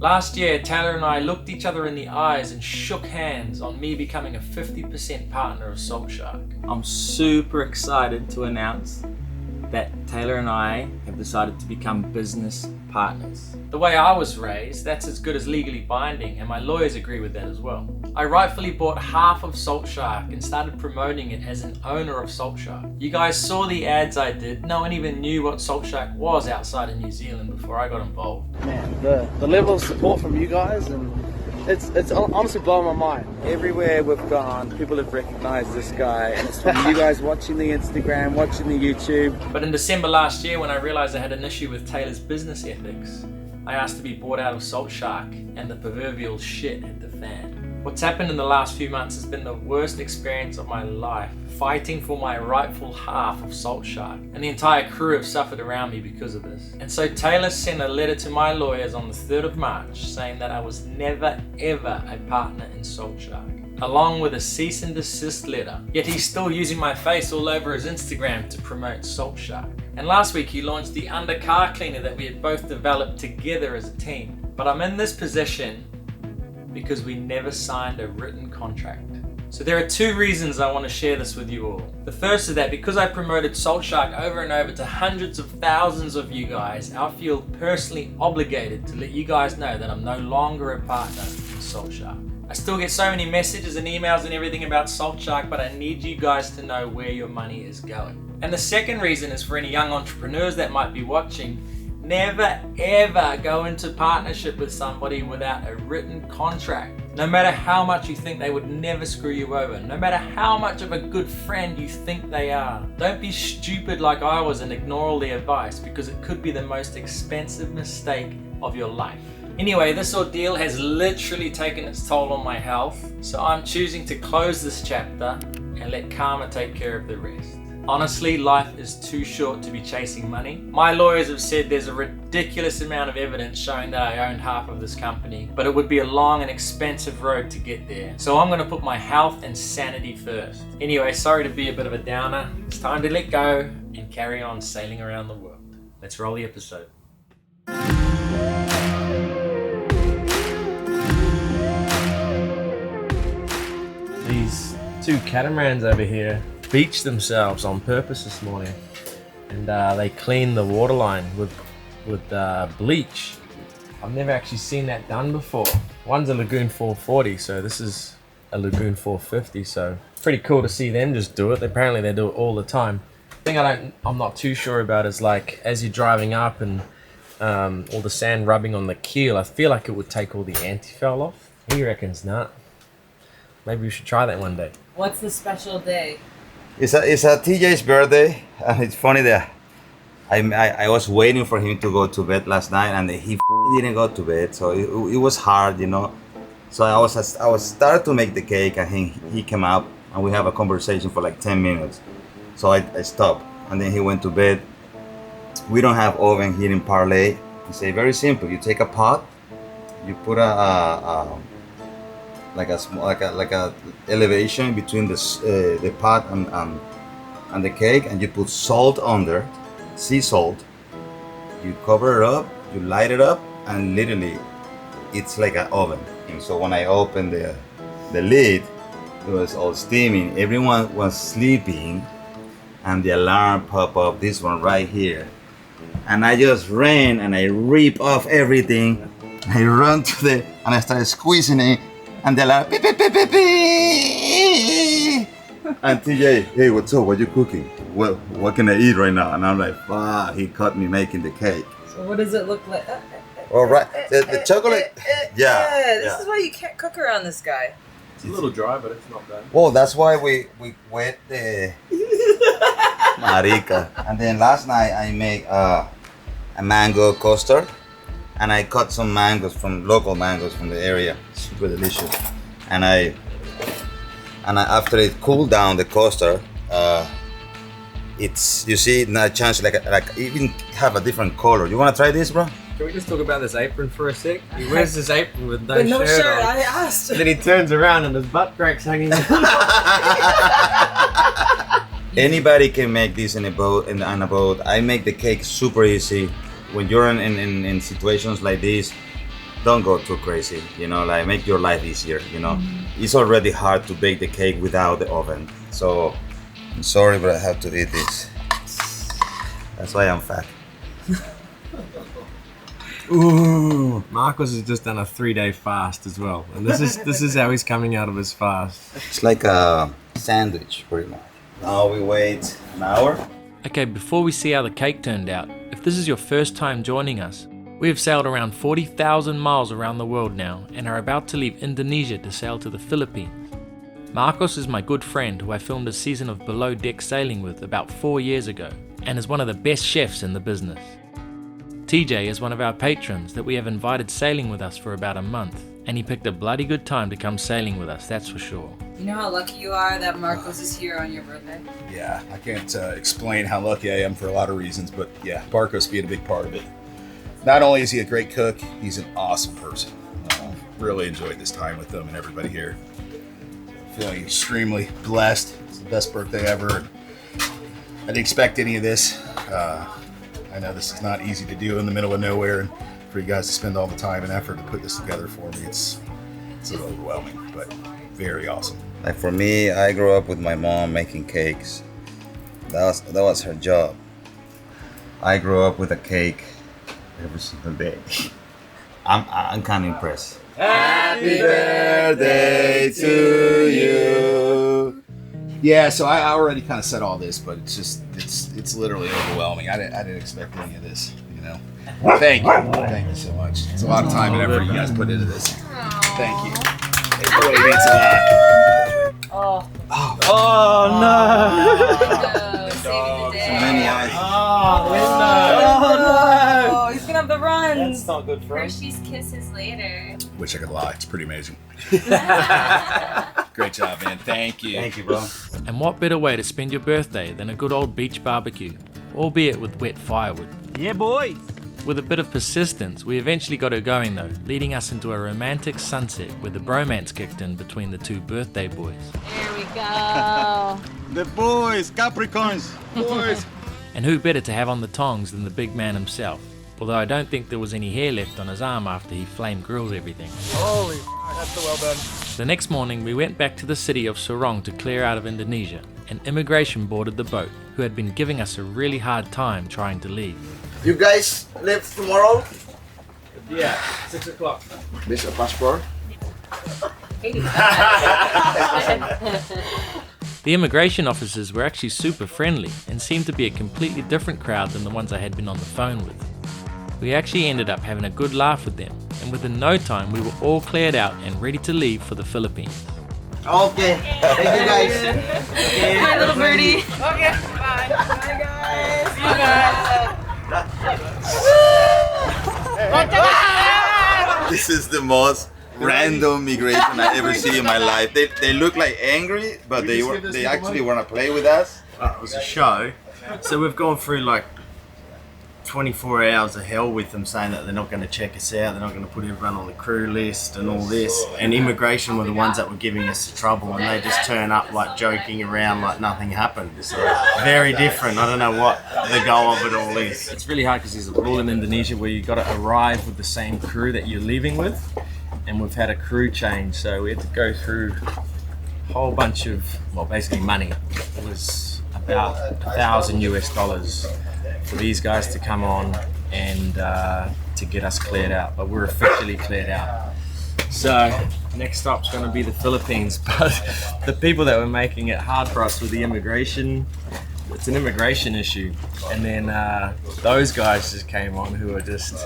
Last year, Taylor and I looked each other in the eyes and shook hands on me becoming a 50% partner of Salt Shark. I'm super excited to announce that Taylor and I have decided to become business partners. The way I was raised, that's as good as legally binding, and my lawyers agree with that as well. I rightfully bought half of Salt Shark and started promoting it as an owner of Salt Shark. You guys saw the ads I did. No one even knew what Salt Shark was outside of New Zealand before I got involved. Man, the level of support from you guys, and it's honestly blowing my mind. Everywhere we've gone, people have recognized this guy, and it's from you guys watching the Instagram, watching the YouTube. But in December last year, when I realized I had an issue with Taylor's business ethics, I asked to be bought out of Salt Shark, and the proverbial shit hit the fan. What's happened in the last few months has been the worst experience of my life, fighting for my rightful half of Salt Shark, and the entire crew have suffered around me because of this. And so Taylor sent a letter to my lawyers on the 3rd of March saying that I was never ever a partner in Salt Shark, along with a cease and desist letter. Yet he's still using my face all over his Instagram to promote Salt Shark. And last week he launched the under car cleaner that we had both developed together as a team. But I'm in this position because we never signed a written contract. So there are two reasons I want to share this with you all. The first is that because I promoted Salt Shark over and over to hundreds of thousands of you guys, I feel personally obligated to let you guys know that I'm no longer a partner in Salt Shark. I still get so many messages and emails and everything about Salt Shark, but I need you guys to know where your money is going. And the second reason is for any young entrepreneurs that might be watching. Never ever go into partnership with somebody without a written contract. No matter how much you think they would never screw you over, no matter how much of a good friend you think they are. Don't be stupid like I was and ignore all the advice, because it could be the most expensive mistake of your life. Anyway, this ordeal has literally taken its toll on my health, so I'm choosing to close this chapter and let karma take care of the rest. Honestly, life is too short to be chasing money. My lawyers have said there's a ridiculous amount of evidence showing that I owned half of this company, but it would be a long and expensive road to get there. So I'm gonna put my health and sanity first. Anyway, sorry to be a bit of a downer. It's time to let go and carry on sailing around the world. Let's roll the episode. These two catamarans over here beached themselves on purpose this morning, and they cleaned the waterline with bleach. I've never actually seen that done before. One's a Lagoon 440, so this is a Lagoon 450, so pretty cool to see them just do it. Apparently they do it all the time. The thing I'm not too sure about is, like, as you're driving up and all the sand rubbing on the keel, I feel like it would take all the anti-foul off. He reckons not. Maybe we should try that one day. What's the special day? It's a TJ's birthday, and it's funny that I was waiting for him to go to bed last night, and he didn't go to bed, so it was hard, you know. So I was started to make the cake, and he came out, and we have a conversation for like 10 minutes. So I stopped, and then he went to bed. We don't have oven here in Parlay. It's very simple. You take a pot, you put like a elevation between the pot and the cake, and you put salt under, sea salt. You cover it up, you light it up, and literally it's like an oven. And so when I opened the lid, it was all steaming. Everyone was sleeping, and the alarm popped up. This one right here, and I just ran and I ripped off everything. I ran and I started squeezing it. And they're like, beep, beep, beep, beep, beep. And TJ, hey, what's up? What you cooking? Well, what can I eat right now? And I'm like, wow, he caught me making the cake. So what does it look like? All right, the chocolate, yeah. This is why you can't cook around this guy. It's a little dry, but it's not bad. Well, that's why we wet the marica. And then last night I made a mango custard. And I cut some local mangoes from the area, super delicious. And after it cooled down the custard, it's, you see, now it changes like even have a different color. You want to try this, bro? Can we just talk about this apron for a sec? He wears this apron with no no shirt shirt. on. I asked. And then he turns around and his butt crack's hanging out. Anybody can make this on a boat. I make the cake super easy. When you're in situations like this, don't go too crazy, you know, like make your life easier, you know. It's already hard to bake the cake without the oven, so I'm sorry, but I have to eat this. That's why I'm fat. Ooh, Marcos has just done a 3-day fast as well, and this is how he's coming out of his fast. It's like a sandwich, pretty much. Now we wait an hour. Okay, before we see how the cake turned out, if this is your first time joining us, we have sailed around 40,000 miles around the world now and are about to leave Indonesia to sail to the Philippines. Marcos is my good friend who I filmed a season of Below Deck Sailing with about 4 years ago and is one of the best chefs in the business. TJ is one of our patrons that we have invited sailing with us for about a month, and he picked a bloody good time to come sailing with us, that's for sure. You know how lucky you are that Marcos is here on your birthday? Yeah, I can't explain how lucky I am for a lot of reasons, but yeah, Marcos being a big part of it. Not only is he a great cook, he's an awesome person. Really enjoyed this time with him and everybody here. Feeling extremely blessed. It's the best birthday ever. I didn't expect any of this. I know this is not easy to do in the middle of nowhere, and for you guys to spend all the time and effort to put this together for me, it's overwhelming, but very awesome. Like for me, I grew up with my mom making cakes. That was her job. I grew up with a cake every single day. I'm kind of impressed. Happy birthday to you. Yeah, so I already kind of said all this, but it's literally overwhelming. I didn't expect any of this, you know. Thank you so much. It's a lot of time and effort you guys put into this. Thank you. It really means a lot. Oh no! Saving the day. Many eyes. Oh, he's gonna have the runs. That's not good for him. Hershey's Kisses later. Wish I could lie. It's pretty amazing. Great job, man. Thank you. Thank you, bro. And what better way to spend your birthday than a good old beach barbecue, albeit with wet firewood. Yeah, boys. With a bit of persistence, we eventually got her going though, leading us into a romantic sunset where the bromance kicked in between the two birthday boys. There we go. The boys, Capricorns, boys. And who better to have on the tongs than the big man himself? Although I don't think there was any hair left on his arm after he flame grilled everything. Holy, that's so well done. The next morning, we went back to the city of Sorong to clear out of Indonesia, and immigration boarded the boat, who had been giving us a really hard time trying to leave. You guys leave tomorrow? Yeah, 6 o'clock. This a passport? The immigration officers were actually super friendly and seemed to be a completely different crowd than the ones I had been on the phone with. We actually ended up having a good laugh with them, and within no time we were all cleared out and ready to leave for the Philippines. Okay, thank you guys. Hi, little birdie. Okay, bye. Bye, guys. See you guys. This is the most random migration I ever see in my life. They look like angry, but they actually want to play with us. It was a show. So we've gone through like 24 hours of hell with them, saying that they're not going to check us out, they're not going to put everyone on the crew list and all this. And immigration were the ones that were giving us the trouble, and they just turn up like joking around like nothing happened. So very different. I don't know what the goal of it all is. It's really hard because there's a rule in Indonesia where you've got to arrive with the same crew that you're leaving with. And we've had a crew change, so we had to go through a whole bunch of, well, basically money. It was about $1,000 for these guys to come on and to get us cleared out, but we're officially cleared out. So next stop's going to be the Philippines, but the people that were making it hard for us with the immigration, it's an immigration issue, and then those guys just came on who are just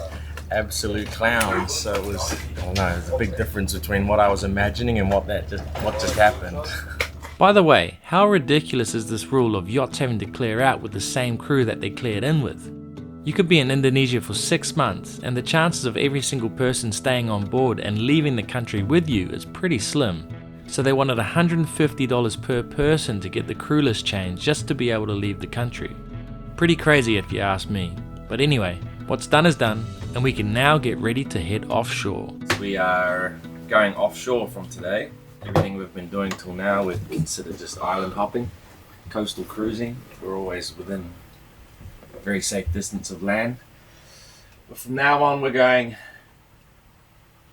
absolute clowns. So it was, I don't know, there's a big difference between what I was imagining and what just happened. By the way, how ridiculous is this rule of yachts having to clear out with the same crew that they cleared in with? You could be in Indonesia for 6 months, and the chances of every single person staying on board and leaving the country with you is pretty slim. So they wanted $150 per person to get the crew list changed just to be able to leave the country. Pretty crazy if you ask me. But anyway, what's done is done, and we can now get ready to head offshore. We are going offshore from today. Everything we've been doing till now we've considered just island hopping, coastal cruising. We're always within a very safe distance of land. But from now on we're going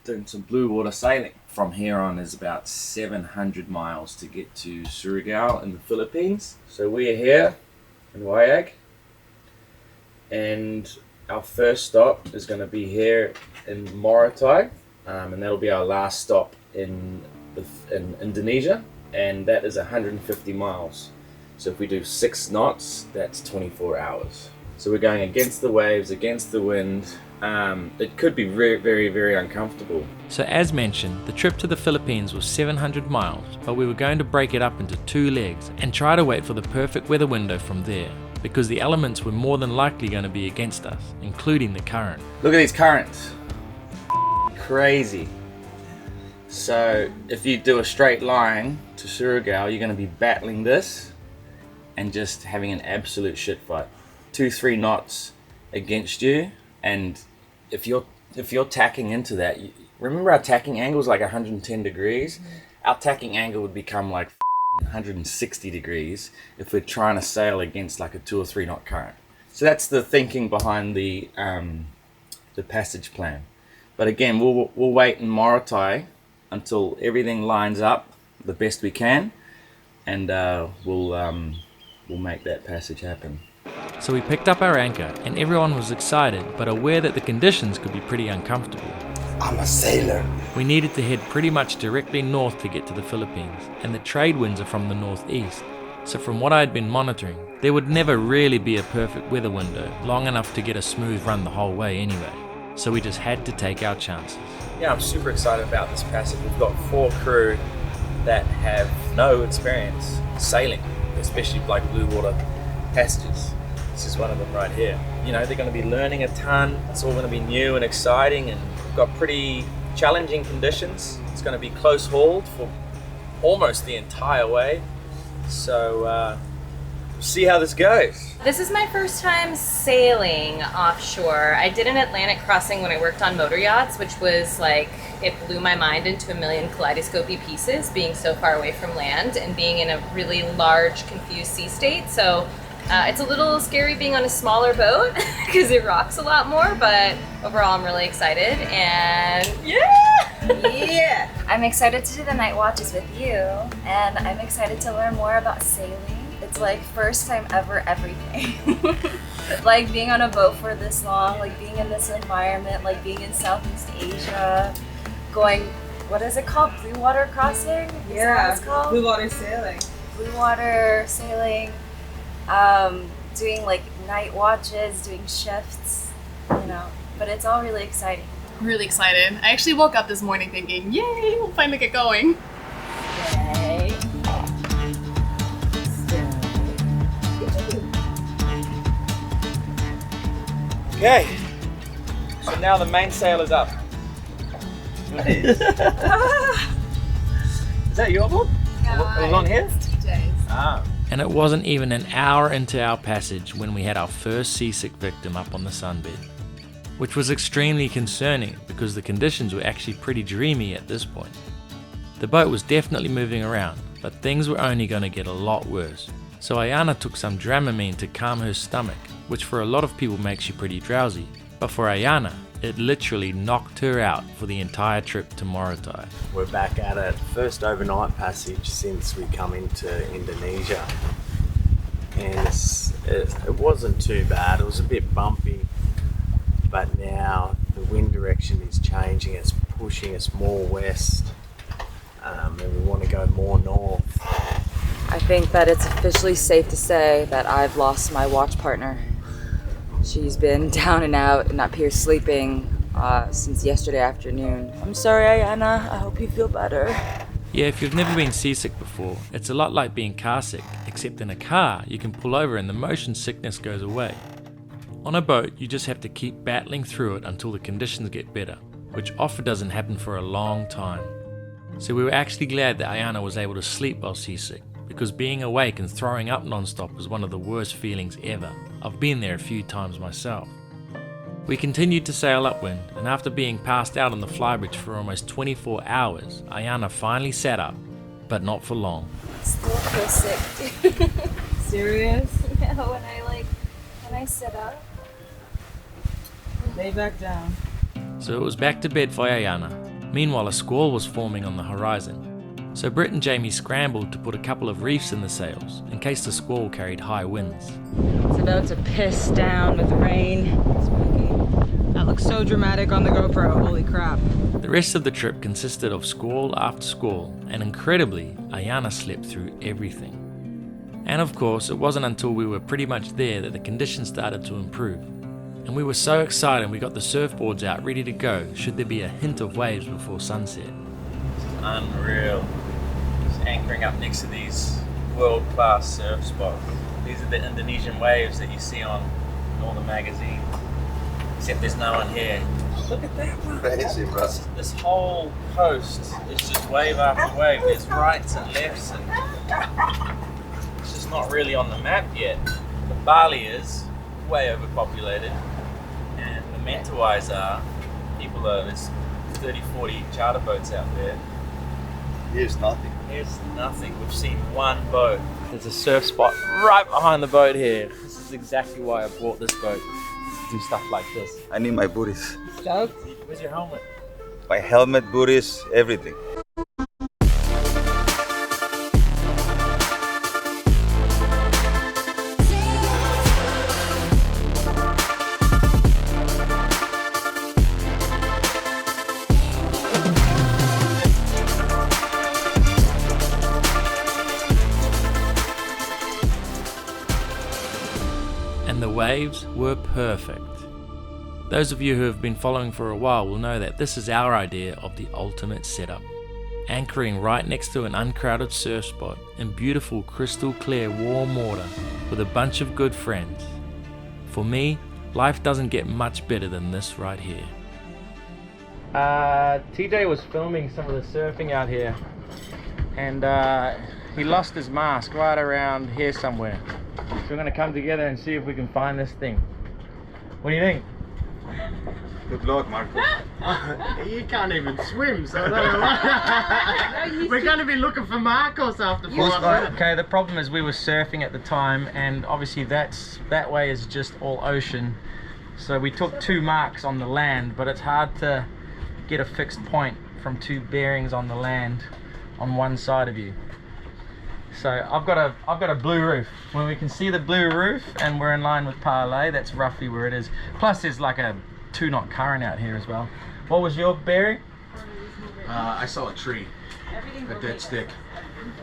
doing some blue water sailing. From here on is about 700 miles to get to Surigao in the Philippines. So we're here in Wayag, and our first stop is going to be here in Morotai, and that'll be our last stop in Indonesia, and that is 150 miles. So if we do 6 knots, that's 24 hours. So we're going against the waves, against the wind. It could be very, very, very uncomfortable. So as mentioned, the trip to the Philippines was 700 miles, but we were going to break it up into 2 legs and try to wait for the perfect weather window from there, because the elements were more than likely going to be against us, including the current. Look at these currents. Crazy. So if you do a straight line to Surigao, you're going to be battling this and just having an absolute shit fight. 2-3 knots against you, and if you're tacking into that, remember our tacking angle is like 110 degrees. Our tacking angle would become like 160 degrees if we're trying to sail against like a 2 or 3 knot current. So that's the thinking behind the passage plan. But again, we'll wait in Morotai until everything lines up the best we can, and we'll make that passage happen. So we picked up our anchor, and everyone was excited but aware that the conditions could be pretty uncomfortable. I'm a sailor. We needed to head pretty much directly north to get to the Philippines, and the trade winds are from the northeast. So from what I had been monitoring, there would never really be a perfect weather window long enough to get a smooth run the whole way anyway. So we just had to take our chances. Yeah, I'm super excited about this passage. We've got 4 crew that have no experience sailing, especially like blue water passages. This is one of them right here. You know, they're going to be learning a ton. It's all going to be new and exciting, and we've got pretty challenging conditions. It's going to be close hauled for almost the entire way. So we'll see how this goes. This is my first time sailing offshore. I did an Atlantic crossing when I worked on motor yachts, which was like, it blew my mind into a million kaleidoscopy pieces, being so far away from land and being in a really large, confused sea state. So it's a little scary being on a smaller boat because it rocks a lot more, but overall I'm really excited, and yeah! I'm excited to do the night watches with you, and I'm excited to learn more about sailing. It's like first time ever everything. Like being on a boat for this long, like being in this environment, like being in Southeast Asia, going, what is it called? Blue water crossing? Is that what it's called? Blue water sailing. Blue water sailing. Doing like night watches, doing shifts, you know, but it's all really exciting. I'm really excited. I actually woke up this morning thinking, yay, we'll finally get going. Yay. Okay, so now the mainsail is up. Is that your board? Yeah, it was on here? It's TJ's. Ah. And it wasn't even an hour into our passage when we had our first seasick victim up on the sunbed, which was extremely concerning because the conditions were actually pretty dreamy at this point. The boat was definitely moving around, but things were only going to get a lot worse. So Ayana took some Dramamine to calm her stomach, which for a lot of people makes you pretty drowsy, but for Ayana, it literally knocked her out for the entire trip to Morotai. We're back at it. First overnight passage since we come into Indonesia. And it wasn't too bad. It was a bit bumpy. But now the wind direction is changing. It's pushing us more west. And we want to go more north. I think that it's officially safe to say that I've lost my watch partner. She's been down and out and up here sleeping since yesterday afternoon. I'm sorry, Ayana. I hope you feel better. Yeah, if you've never been seasick before, it's a lot like being car sick, except in a car, you can pull over and the motion sickness goes away. On a boat, you just have to keep battling through it until the conditions get better, which often doesn't happen for a long time. So we were actually glad that Ayana was able to sleep while seasick, because being awake and throwing up non-stop was one of the worst feelings ever. I've been there a few times myself. We continued to sail upwind, and after being passed out on the flybridge for almost 24 hours, Ayana finally sat up, but not for long. Still feel sick. Serious? Yeah, when I sit up. Lay back down. So it was back to bed for Ayana, Meanwhile, a squall was forming on the horizon, so Britt and Jamie scrambled to put a couple of reefs in the sails in case the squall carried high winds. It's about to piss down with rain. That looks so dramatic on the GoPro, holy crap. The rest of the trip consisted of squall after squall, and incredibly, Ayana slept through everything. And of course, it wasn't until we were pretty much there that the conditions started to improve. And we were so excited we got the surfboards out ready to go should there be a hint of waves before sunset. Unreal. Just anchoring up next to these world-class surf spots. These are the Indonesian waves that you see on all the magazines. Except there's no one here. Look at that one. Crazy, bro. This whole coast is just wave after wave. There's rights and lefts, and it's just not really on the map yet. The Bali is way overpopulated, and the Mentawais are. There's 30, 40 charter boats out there. Here's nothing. Here's nothing. We've seen one boat. There's a surf spot right behind the boat here. This is exactly why I bought this boat. Do stuff like this. I need my booties. Stoked? Where's your helmet? My helmet, booties, everything. And the waves were perfect. Those of you who have been following for a while will know that this is our idea of the ultimate setup. Anchoring right next to an uncrowded surf spot in beautiful crystal clear warm water with a bunch of good friends. For me, life doesn't get much better than this right here. TJ was filming some of the surfing out here, and he lost his mask right around here somewhere. So we're going to come together and see if we can find this thing. What do you think? Good luck, Marco. You can't even swim, so I don't know why. We're going to be looking for Marcos after 4 hours. Okay, the problem is we were surfing at the time, and obviously that way is just all ocean. So we took 2 marks on the land, but it's hard to get a fixed point from 2 bearings on the land on one side of you. So I've got a blue roof. When we can see the blue roof and we're in line with Parlay, that's roughly where it is. Plus there's like a 2-knot current out here as well. What was your bearing? I saw a tree, a dead stick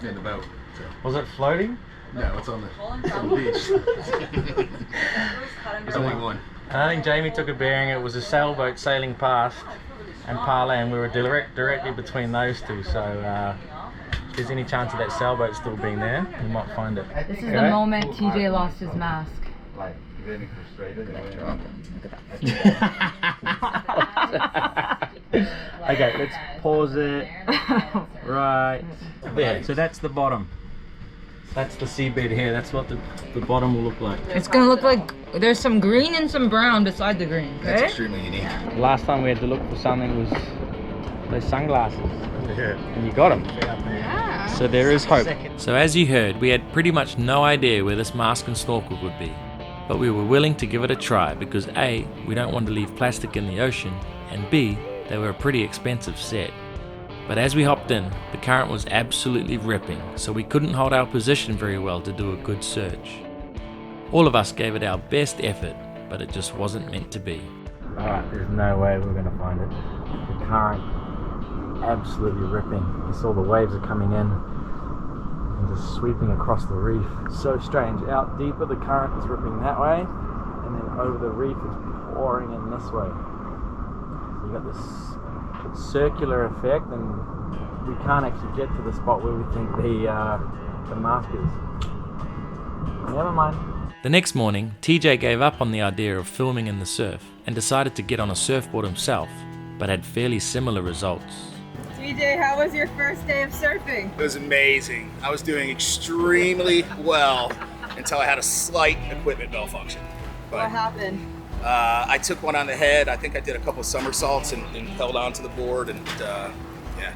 in the boat. So. Was it floating? No, it's on the beach. There's only one. I think Jamie took a bearing. It was a sailboat sailing past and Parlay, and we were directly between those two. So if there's any chance of that sailboat still being there, we might find it. This is the moment TJ lost his mask. Like, getting frustrated. Okay, let's pause it. Right there. So that's the bottom. That's the seabed here. That's what the bottom will look like. It's gonna look like there's some green and some brown beside the green. Okay? That's extremely unique. The last time we had to look for something was those sunglasses. And you got them. Yeah. So there is hope. So as you heard, we had pretty much no idea where this mask and snorkel would be. But we were willing to give it a try because A, we don't want to leave plastic in the ocean, and B, they were a pretty expensive set. But as we hopped in, the current was absolutely ripping, so we couldn't hold our position very well to do a good search. All of us gave it our best effort, but it just wasn't meant to be. Alright, there's no way we're going to find it. The current, absolutely ripping. You saw the waves are coming in and just sweeping across the reef. It's so strange. Out deeper, the current is ripping that way, and then over the reef, it's pouring in this way. So you got this circular effect, and we can't actually get to the spot where we think the mask is. Never mind. The next morning, TJ gave up on the idea of filming in the surf and decided to get on a surfboard himself, but had fairly similar results. TJ, how was your first day of surfing? It was amazing. I was doing extremely well until I had a slight equipment malfunction. What happened? I took one on the head. I think I did a couple somersaults and held onto the board, and yeah,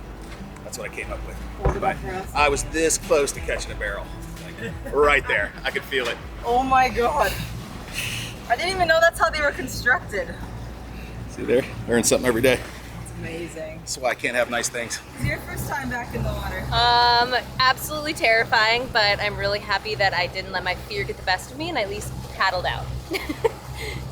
that's what I came up with. Hold it up for us. I was this close to catching a barrel, like right there. I could feel it. Oh my god. I didn't even know that's how they were constructed. See there? Learn something every day. It's Amazing. That's why I can't have nice things. Is it your first time back in the water? Absolutely terrifying, but I'm really happy that I didn't let my fear get the best of me and I at least paddled out.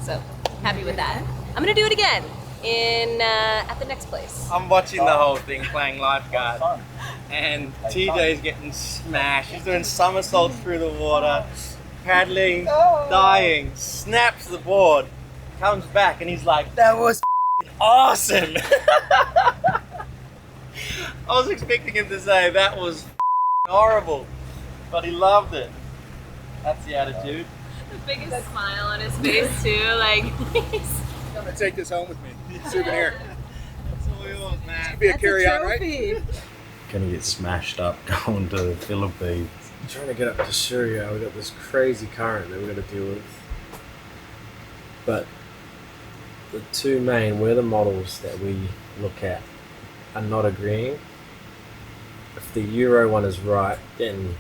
So, happy with that. I'm gonna do it again at the next place. I'm watching the whole thing playing lifeguard, and TJ's getting smashed. He's doing somersaults through the water, paddling, dying, snaps the board, comes back, and he's like, "That was awesome." I was expecting him to say that was horrible, but he loved it. That's the attitude. The biggest smile on his face too, like I'm gonna take this home with me. Souvenir. That's all yours, man. Should be a carry-on, right? Gonna get smashed up going to the Philippines. I'm trying to get up to Syria. We've got this crazy current that we've got to deal with. But the two main weather models that we look at are not agreeing. If the Euro one is right, then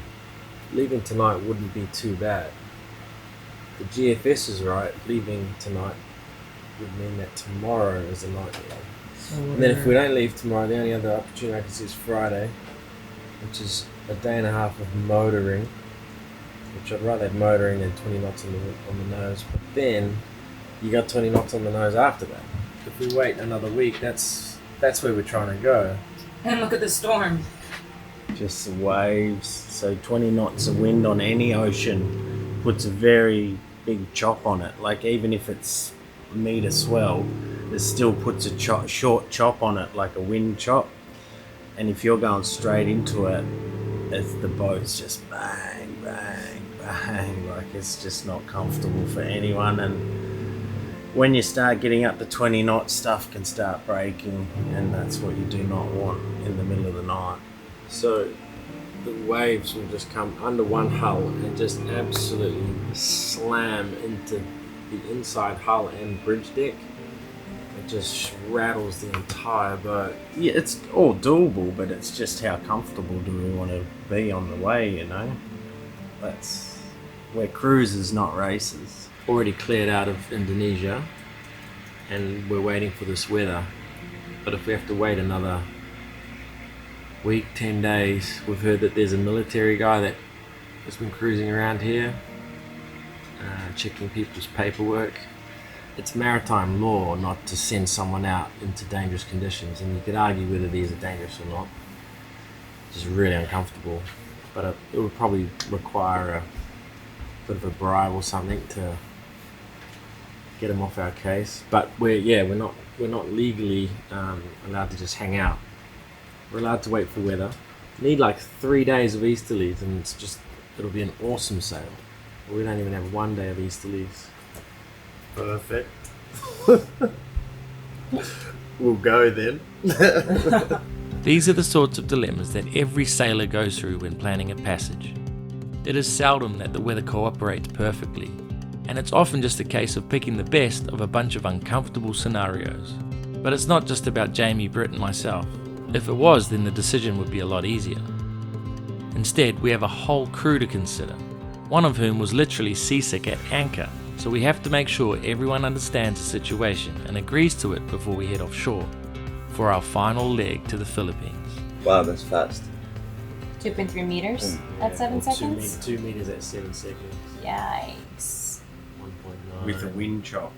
leaving tonight wouldn't be too bad. The GFS is right, leaving tonight would mean that tomorrow is a nightmare. And then if we don't leave tomorrow, the only other opportunity I can see is Friday, which is a day and a half of motoring, which I'd rather have motoring than 20 knots on the nose. But then you got 20 knots on the nose after that. If we wait another week, that's where we're trying to go. And look at the storm. Just the waves. So 20 knots of wind on any ocean puts a very big chop on it. Like even if it's a meter swell, it still puts a short chop on it, like a wind chop. And if you're going straight into it, the boat's just bang, bang, bang. Like it's just not comfortable for anyone. And when you start getting up to 20 knots, stuff can start breaking, and that's what you do not want in the middle of the night. So the waves will just come under one hull and just absolutely slam into the inside hull and bridge deck. It just rattles the entire boat. Yeah, it's all doable, but it's just how comfortable do we want to be on the way, you know? We're cruisers, not racers. Already cleared out of Indonesia, and we're waiting for this weather. But if we have to wait another week, 10 days, we've heard that there's a military guy that has been cruising around here, checking people's paperwork. It's maritime law not to send someone out into dangerous conditions, and you could argue whether these are dangerous or not. It's just really uncomfortable, but it would probably require a bit of a bribe or something to get him off our case. But we're not legally allowed to just hang out. We're allowed to wait for weather. Need like 3 days of easterlies, and it'll be an awesome sail. We don't even have 1 day of easterlies. Perfect. We'll go then. These are the sorts of dilemmas that every sailor goes through when planning a passage. It is seldom that the weather cooperates perfectly, and it's often just a case of picking the best of a bunch of uncomfortable scenarios. But it's not just about Jamie, Britt and myself. If it was, then the decision would be a lot easier. Instead, we have a whole crew to consider, one of whom was literally seasick at anchor. So we have to make sure everyone understands the situation and agrees to it before we head offshore for our final leg to the Philippines. Wow, that's fast. 2.3 meters at 7 seconds? 2 meters at 7 seconds. Yikes. 1.9. With a wind chop.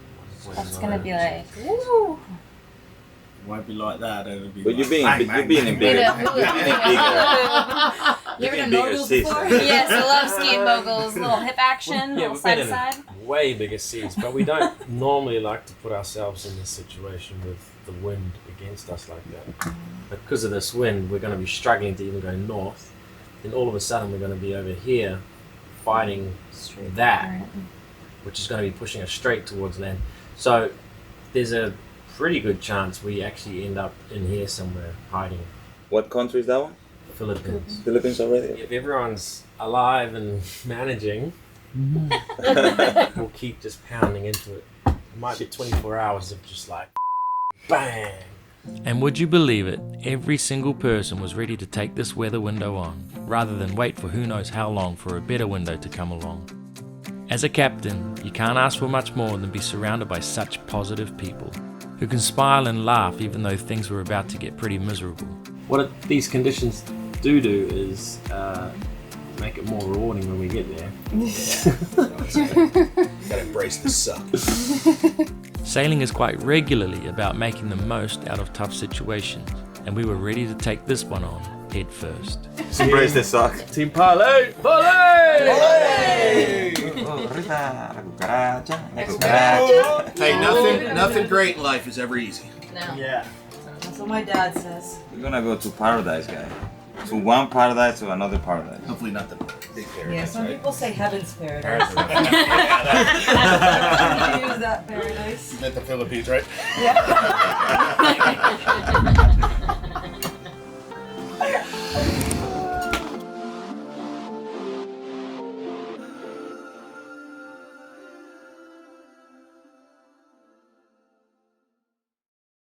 That's gonna be like, woo! It won't be like that, it'll be But like, you've been in bigger. You ever done bigger moguls seas. before? Yes, I love skiing moguls. Little hip action, little we've side been to in side. way bigger seas, but we don't normally like to put ourselves in this situation with the wind against us like that. But because of this wind, we're going to be struggling to even go north. Then all of a sudden, we're going to be over here fighting that, which is going to be pushing us straight towards land. So there's a pretty good chance we actually end up in here somewhere hiding. What country is that one? Philippines. Philippines already? If everyone's alive and managing, we'll keep just pounding into it. It might be 24 hours of just like bang. And would you believe it, every single person was ready to take this weather window on, rather than wait for who knows how long for a better window to come along. As a captain, you can't ask for much more than be surrounded by such positive people. who can smile and laugh even though things were about to get pretty miserable. What these conditions do is make it more rewarding when we get there. Gotta embrace the suck. Sailing is quite regularly about making the most out of tough situations, and we were ready to take this one on head first. Embrace the suck. Team Parlay! Hey, nothing great in life is ever easy. No. Yeah. That's what my dad says. We're gonna go to paradise, guy. To one paradise to another paradise. Hopefully not the big paradise. Yeah, some right? people say heaven's paradise. Use that paradise. You meant the Philippines, right? Yeah.